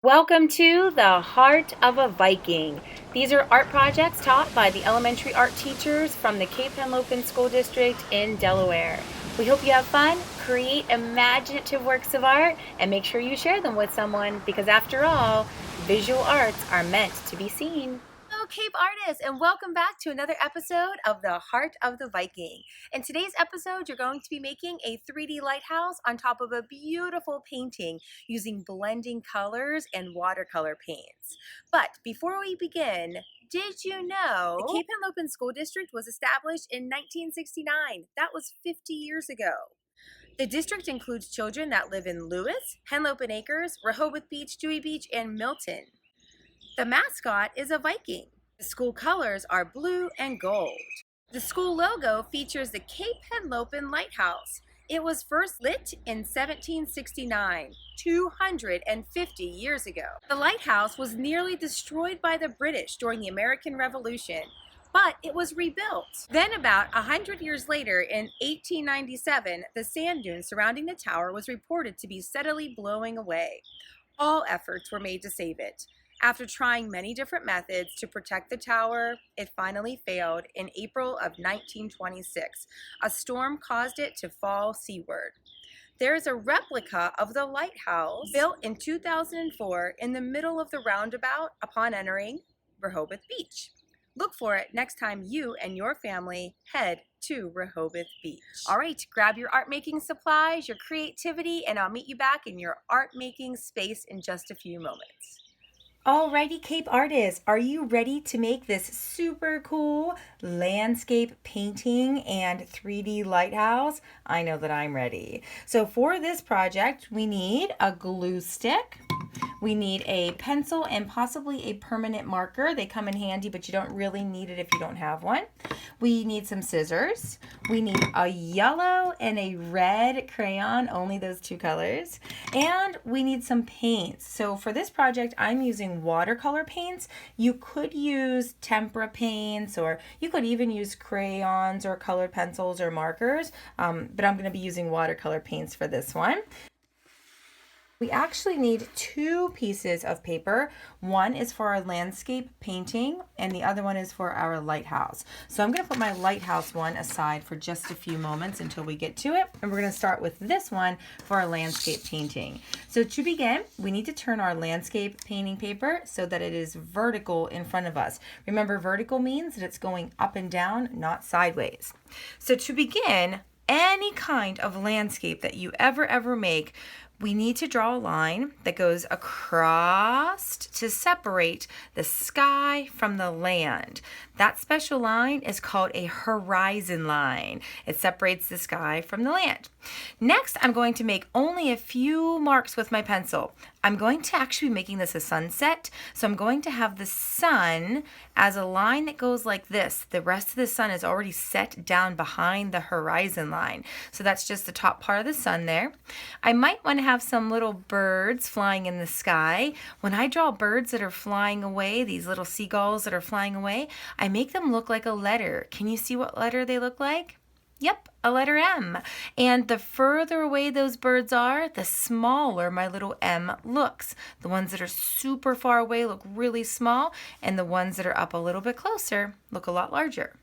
Welcome to the Heart of a Viking. These are art projects taught by the elementary art teachers from the Cape Henlopen School District in Delaware. We hope you have fun, create imaginative works of art, and make sure you share them with someone because after all, visual arts are meant to be seen. Hello, Cape artists, and welcome back to another episode of the Heart of the Viking. In today's episode, you're going to be making a 3D lighthouse on top of a beautiful painting using blending colors and watercolor paints. But before we begin, did you know the Cape Henlopen School District was established in 1969? That was 50 years ago. The district includes children that live in Lewis, Henlopen Acres, Rehoboth Beach, Dewey Beach, and Milton. The mascot is a Viking. The school colors are blue and gold. The school logo features the Cape Henlopen Lighthouse. It was first lit in 1769, 250 years ago. The lighthouse was nearly destroyed by the British during the American Revolution, but it was rebuilt. Then about 100 years later, in 1897, the sand dune surrounding the tower was reported to be steadily blowing away. All efforts were made to save it. After trying many different methods to protect the tower, it finally failed in April of 1926. A storm caused it to fall seaward. There is a replica of the lighthouse built in 2004 in the middle of the roundabout upon entering Rehoboth Beach. Look for it next time you and your family head to Rehoboth Beach. All right, grab your art making supplies, your creativity, and I'll meet you back in your art making space in just a few moments. Alrighty, Cape artists, are you ready to make this super cool landscape painting and 3D lighthouse? I know that I'm ready. So for this project, we need a glue stick. We need a pencil and possibly a permanent marker. They come in handy, but you don't really need it if you don't have one. We need some scissors. We need a yellow and a red crayon, only those two colors. And we need some paints. So for this project, I'm using watercolor paints. You could use tempera paints, or you could even use crayons or colored pencils or markers, but I'm going to be using watercolor paints for this one. We actually need two pieces of paper. One is for our landscape painting and the other one is for our lighthouse. So I'm going to put my lighthouse one aside for just a few moments until we get to it. And we're going to start with this one for our landscape painting. So to begin, we need to turn our landscape painting paper so that it is vertical in front of us. Remember, vertical means that it's going up and down, not sideways. So to begin, any kind of landscape that you ever make, we need to draw a line that goes across to separate the sky from the land. That special line is called a horizon line. It separates the sky from the land. Next, I'm going to make only a few marks with my pencil. I'm going to actually be making this a sunset. So I'm going to have the sun as a line that goes like this. The rest of the sun is already set down behind the horizon line. So that's just the top part of the sun there. I might want to have some little birds flying in the sky. When I draw birds that are flying away, these little seagulls that are flying away, I make them look like a letter. Can you see what letter they look like? Yep, a letter M. And the further away those birds are, the smaller my little M looks. The ones that are super far away look really small, and the ones that are up a little bit closer look a lot larger.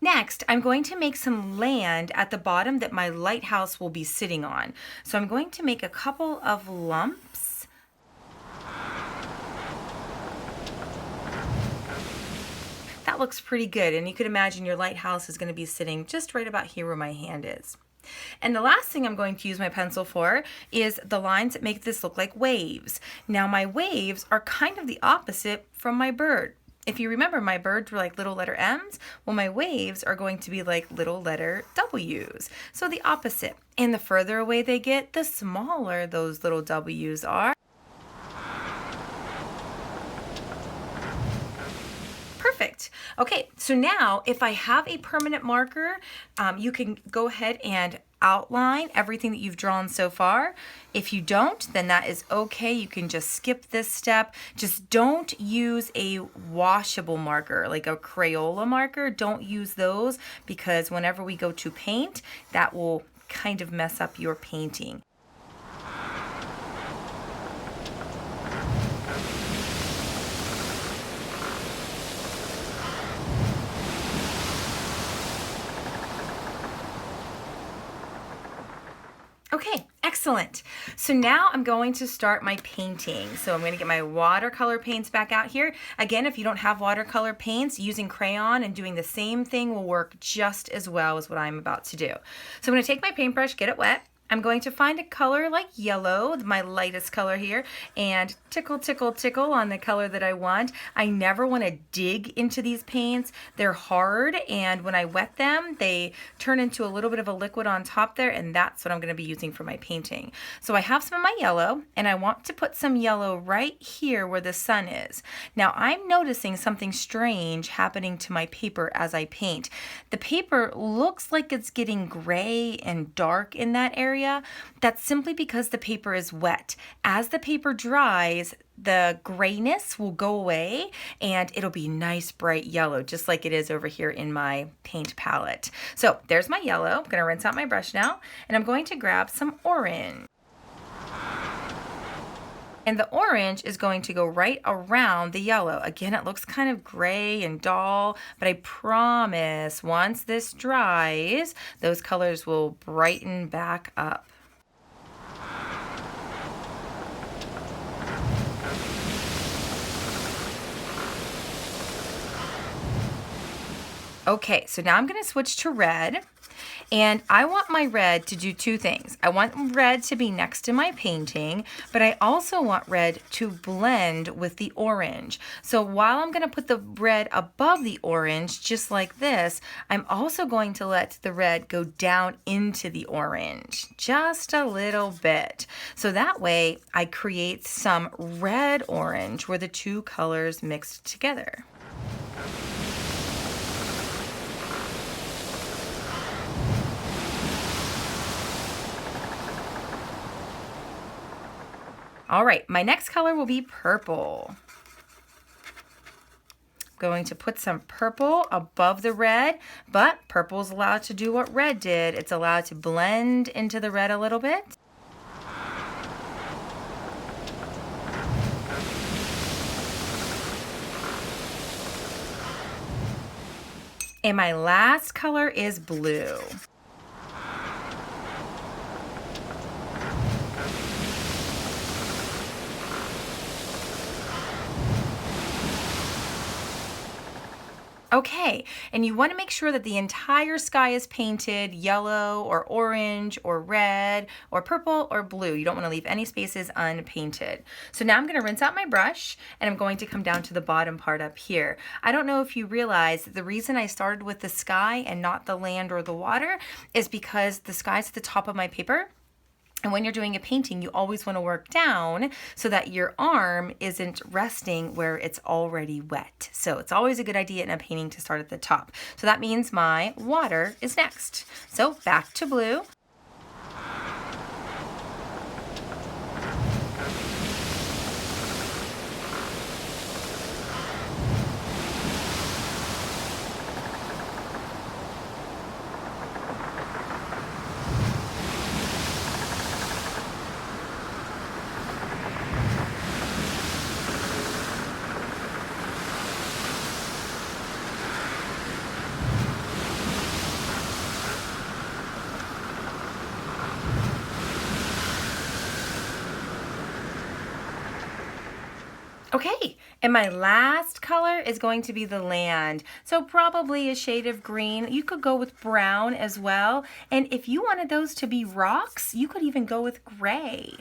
Next, I'm going to make some land at the bottom that my lighthouse will be sitting on. So I'm going to make a couple of lumps. That looks pretty good, and you could imagine your lighthouse is going to be sitting just right about here where my hand is. And the last thing I'm going to use my pencil for is the lines that make this look like waves. Now my waves are kind of the opposite from my bird. If you remember, my birds were like little letter M's. Well, my waves are going to be like little letter W's. So the opposite. And the further away they get, the smaller those little W's are. Perfect. Okay, so now if I have a permanent marker, you can go ahead and outline everything that you've drawn so far. If you don't, then that is okay. You can just skip this step. Just don't use a washable marker, like a Crayola marker. Don't use those because whenever we go to paint, that will kind of mess up your painting. Excellent. So now I'm going to start my painting. So I'm going to get my watercolor paints back out here. Again, if you don't have watercolor paints, using crayon and doing the same thing will work just as well as what I'm about to do. So I'm going to take my paintbrush, get it wet. I'm going to find a color like yellow, my lightest color here, and tickle, tickle, tickle on the color that I want. I never want to dig into these paints. They're hard, and when I wet them, they turn into a little bit of a liquid on top there, and that's what I'm going to be using for my painting. So I have some of my yellow, and I want to put some yellow right here where the sun is. Now I'm noticing something strange happening to my paper as I paint. The paper looks like it's getting gray and dark in that area. That's simply because the paper is wet. As the paper dries, the grayness will go away and it'll be nice bright yellow, just like it is over here in my paint palette. So there's my yellow. I'm going to rinse out my brush now, and I'm going to grab some orange. And the orange is going to go right around the yellow. Again, it looks kind of gray and dull, but I promise once this dries, those colors will brighten back up. Okay, so now I'm going to switch to red. And I want my red to do two things. I want red to be next to my painting, but I also want red to blend with the orange. So while I'm going to put the red above the orange, just like this, I'm also going to let the red go down into the orange, just a little bit. So that way I create some red-orange where the two colors mixed together. All right, my next color will be purple. I'm going to put some purple above the red, but purple is allowed to do what red did. It's allowed to blend into the red a little bit. And my last color is blue. Okay, and you want to make sure that the entire sky is painted yellow or orange or red or purple or blue. You don't want to leave any spaces unpainted. So now I'm going to rinse out my brush, and I'm going to come down to the bottom part up here. I don't know if you realize that the reason I started with the sky and not the land or the water is because the sky's at the top of my paper. And when you're doing a painting, you always want to work down so that your arm isn't resting where it's already wet. So it's always a good idea in a painting to start at the top. So that means my water is next. So back to blue. Okay, and my last color is going to be the land. So probably a shade of green. You could go with brown as well. And if you wanted those to be rocks, you could even go with gray.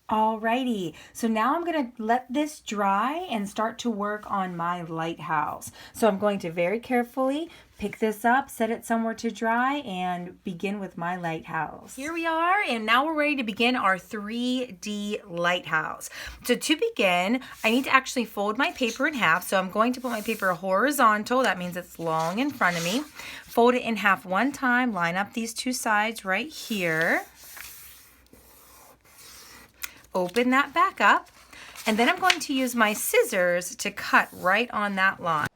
Alrighty, so now I'm going to let this dry and start to work on my lighthouse. So I'm going to very carefully pick this up, set it somewhere to dry, and begin with my lighthouse. Here we are, and now we're ready to begin our 3D lighthouse. So to begin, I need to actually fold my paper in half. So I'm going to put my paper horizontal. That means it's long in front of me. Fold it in half one time, line up these two sides right here. Open that back up. And then I'm going to use my scissors to cut right on that line.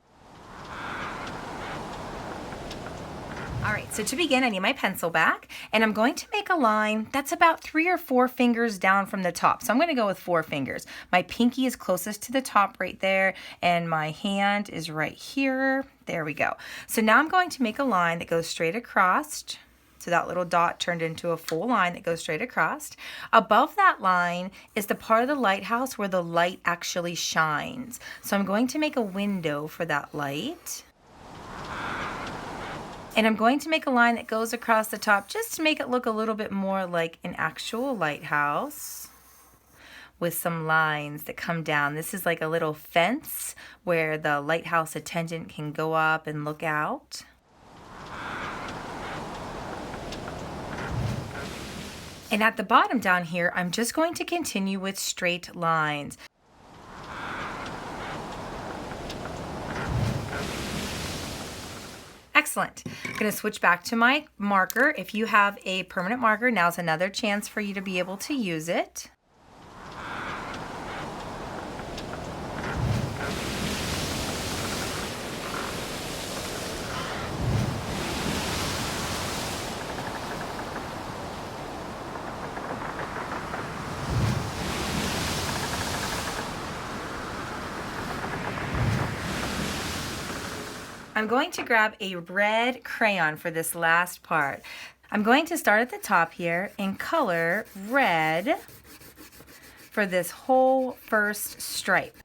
All right, so to begin, I need my pencil back, and I'm going to make a line that's about 3 or 4 fingers down from the top. So I'm going to go with 4 fingers. My pinky is closest to the top right there, and my hand is right here. There we go. So now I'm going to make a line that goes straight across. So that little dot turned into a full line that goes straight across. Above that line is the part of the lighthouse where the light actually shines. So I'm going to make a window for that light. And I'm going to make a line that goes across the top just to make it look a little bit more like an actual lighthouse with some lines that come down. This is like a little fence where the lighthouse attendant can go up and look out. And at the bottom down here, I'm just going to continue with straight lines. Excellent. I'm going to switch back to my marker. If you have a permanent marker, now's another chance for you to be able to use it. I'm going to grab a red crayon for this last part. I'm going to start at the top here and color red for this whole first stripe.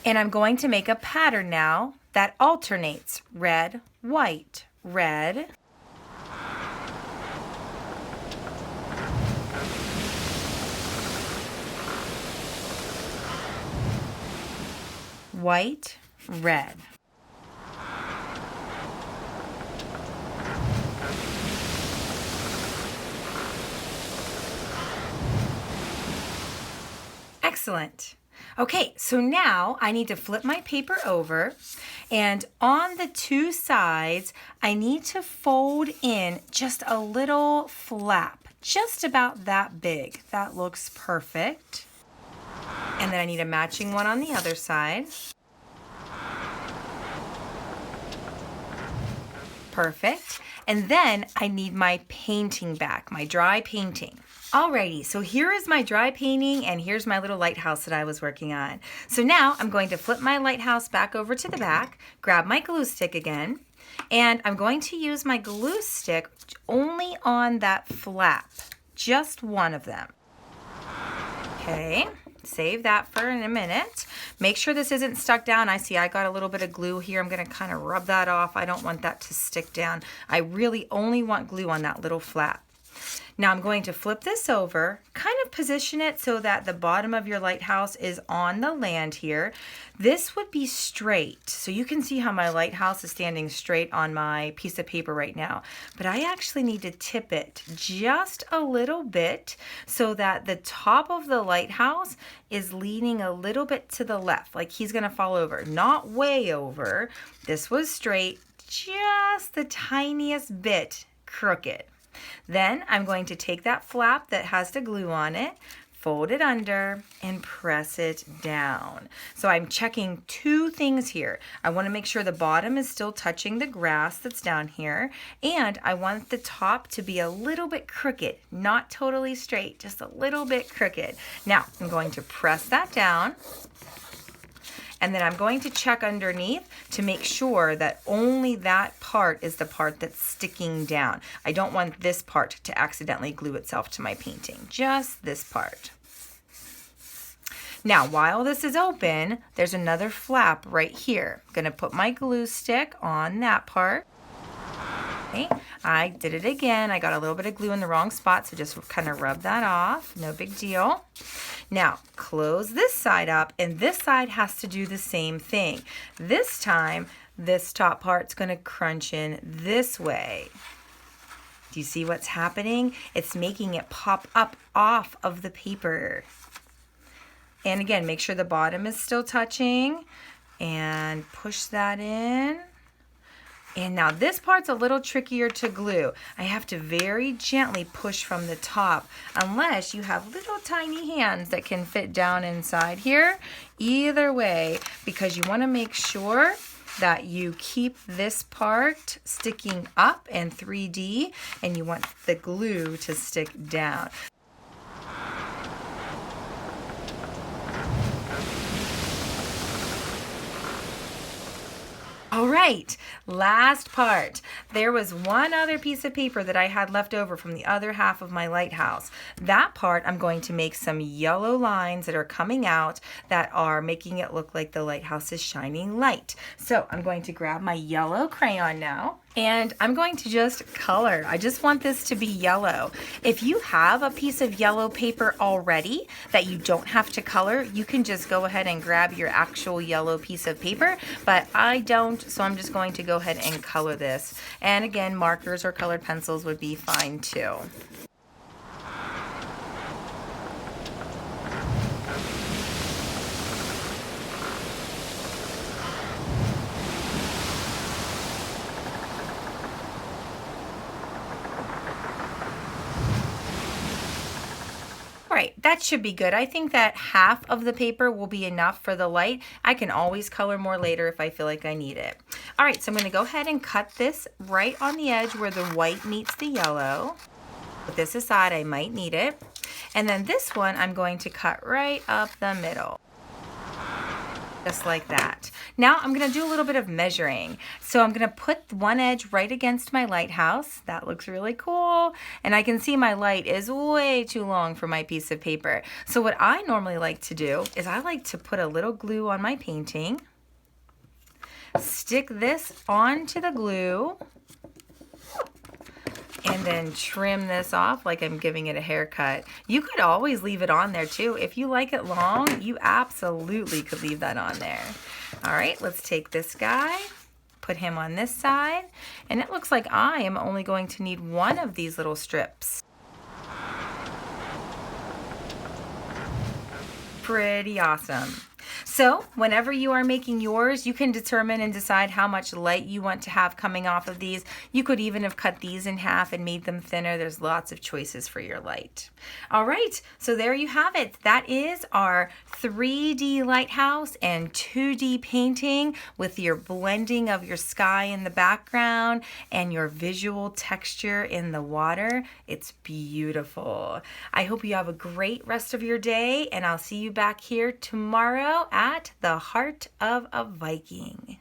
And I'm going to make a pattern now that alternates red, white, red, white, red. Excellent. Okay, so now I need to flip my paper over, and on the 2 sides, I need to fold in just a little flap, just about that big. That looks perfect. And then I need a matching one on the other side. Perfect. And then I need my painting back, my dry painting. Alrighty, so here is my dry painting, and here's my little lighthouse that I was working on. So now I'm going to flip my lighthouse back over to the back, grab my glue stick again, and I'm going to use my glue stick only on that flap, just one of them. Okay. Save that for in a minute. Make sure this isn't stuck down. I see I got a little bit of glue here. I'm going to kind of rub that off. I don't want that to stick down. I really only want glue on that little flap. Now I'm going to flip this over, kind of position it so that the bottom of your lighthouse is on the land here. This would be straight. So you can see how my lighthouse is standing straight on my piece of paper right now. But I actually need to tip it just a little bit so that the top of the lighthouse is leaning a little bit to the left, like he's going to fall over. Not way over. This was straight, just the tiniest bit crooked. Then I'm going to take that flap that has the glue on it, fold it under, and press it down. So I'm checking 2 things here. I want to make sure the bottom is still touching the grass that's down here, and I want the top to be a little bit crooked, not totally straight, just a little bit crooked. Now I'm going to press that down. And then I'm going to check underneath to make sure that only that part is the part that's sticking down. I don't want this part to accidentally glue itself to my painting, just this part. Now, while this is open, there's another flap right here. I'm going to put my glue stick on that part. Okay, I did it again. I got a little bit of glue in the wrong spot, so just kind of rub that off. No big deal. Now, close this side up, and this side has to do the same thing. This time, this top part's going to crunch in this way. Do you see what's happening? It's making it pop up off of the paper. And again, make sure the bottom is still touching, and push that in. And now this part's a little trickier to glue. I have to very gently push from the top, unless you have little tiny hands that can fit down inside here. Either way, because you want to make sure that you keep this part sticking up in 3D, and you want the glue to stick down. All right, last part. There was one other piece of paper that I had left over from the other half of my lighthouse. That part, I'm going to make some yellow lines that are coming out that are making it look like the lighthouse is shining light. So I'm going to grab my yellow crayon now, and I'm going to just color. I just want this to be yellow. If you have a piece of yellow paper already that you don't have to color, you can just go ahead and grab your actual yellow piece of paper, but I don't, so I'm just going to go ahead and color this. And again, markers or colored pencils would be fine too. Right, that should be good. I think that half of the paper will be enough for the light. I can always color more later if I feel like I need it. All right, so I'm going to go ahead and cut this right on the edge where the white meets the yellow. Put this aside, I might need it. And then this one I'm going to cut right up the middle. Just like that. Now I'm going to do a little bit of measuring. So I'm going to put one edge right against my lighthouse. That looks really cool. And I can see my light is way too long for my piece of paper. So what I normally like to do is I like to put a little glue on my painting, stick this onto the glue, and then trim this off like I'm giving it a haircut. You could always leave it on there too. If you like it long, you absolutely could leave that on there. All right, let's take this guy, put him on this side, and it looks like I am only going to need one of these little strips. Pretty awesome. So whenever you are making yours, you can determine and decide how much light you want to have coming off of these. You could even have cut these in half and made them thinner. There's lots of choices for your light. All right, so there you have it. That is our 3D lighthouse and 2D painting with your blending of your sky in the background and your visual texture in the water. It's beautiful. I hope you have a great rest of your day, and I'll see you back here tomorrow at the Heart of a Viking.